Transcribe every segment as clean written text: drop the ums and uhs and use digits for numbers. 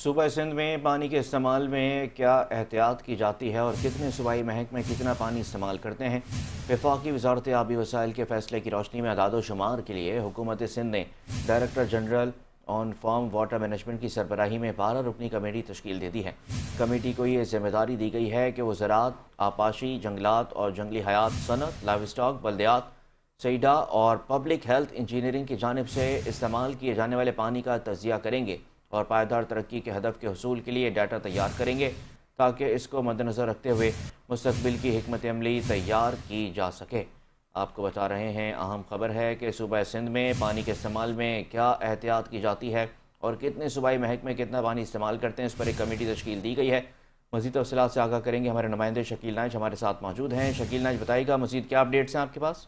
صوبہ سندھ میں پانی کے استعمال میں کیا احتیاط کی جاتی ہے اور کتنے صوبائی محکمے کتنا پانی استعمال کرتے ہیں؟ وفاقی وزارت آبی وسائل کے فیصلے کی روشنی میں اعداد و شمار کے لیے حکومت سندھ نے director general on farm water management کی سربراہی میں 12 رکنی کمیٹی تشکیل دے دی ہے۔ کمیٹی کو یہ ذمہ داری دی گئی ہے کہ وہ زراعت، آبپاشی، جنگلات اور جنگلی حیات، صنعت، لائیو اسٹاک، بلدیات، سیڈا اور پبلک ہیلتھ انجینئرنگ کی جانب سے استعمال کیے جانے والے پانی کا تجزیہ کریں گے اور پائیدار ترقی کے ہدف کے حصول کے لیے ڈیٹا تیار کریں گے تاکہ اس کو مد نظر رکھتے ہوئے مستقبل کی حکمت عملی تیار کی جا سکے۔ آپ کو بتا رہے ہیں اہم خبر ہے کہ صوبہ سندھ میں پانی کے استعمال میں کیا احتیاط کی جاتی ہے اور کتنے صوبائی محکمے کتنا پانی استعمال کرتے ہیں، اس پر ایک کمیٹی تشکیل دی گئی ہے۔ مزید تفصیلات سے آگاہ کریں گے ہمارے نمائندے شکیل نائچ ہمارے ساتھ موجود ہیں۔ شکیل نائچ بتائے گا مزید کیا اپڈیٹس ہیں آپ کے پاس؟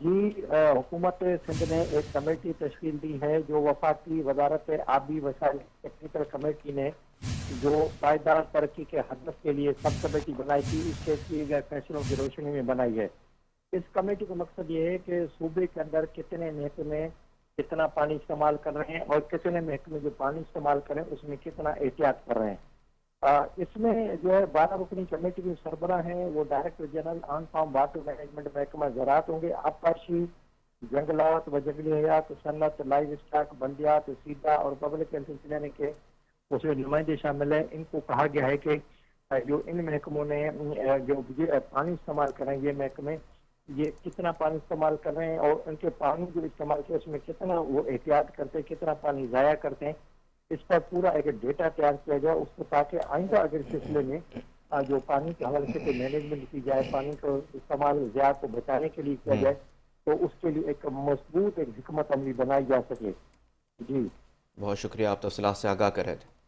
جی، حکومت سندھ نے ایک کمیٹی تشکیل دی ہے جو وفاقی وزارت آبی وسائل ٹیکنیکل کمیٹی نے جو پائیدار ترقی کے ہدف کے لیے سب کمیٹی بنائی تھی، اس کے کیے گئے فیصلوں کی روشنی میں بنائی ہے۔ اس کمیٹی کا مقصد یہ ہے کہ صوبے کے اندر کتنے محکمے کتنا پانی استعمال کر رہے ہیں اور کتنے محکمے جو پانی استعمال کریں اس میں کتنا احتیاط کر رہے ہیں۔ اس میں جو ہے 12 رکنی کمیٹی کے سربراہ ہیں وہ director general on farm water management محکمہ زراعت ہوں گے، آبپاشی، جنگلات و جنگلی حیات، صنعت، لائیو اسٹاک، بلدیات، سیدھا اور پبلک ہیلتھ انجینئرنگ کے اس میں نمائندے شامل ہیں۔ ان کو کہا گیا ہے کہ جو ان محکموں نے جو پانی استعمال کریں، یہ محکمے یہ کتنا پانی استعمال کر رہے ہیں اور ان کے پانی جو استعمال کیا اس میں کتنا وہ احتیاط کرتے ہیں، کتنا پانی ضائع کرتے ہیں، اس پر پورا ایک ڈیٹا تیار کیا جائے اس کو، تاکہ آئندہ اگر سلسلے میں جو پانی کے حوالے سے کوئی مینجمنٹ کی جائے، پانی کو استعمال ضیاع کو بچانے کے لیے کیا جائے تو اس کے لیے ایک مضبوط ایک حکمت عملی بنائی جا سکے۔ جی بہت شکریہ، آپ تفصیلات سے آگاہ کر رہے تھے۔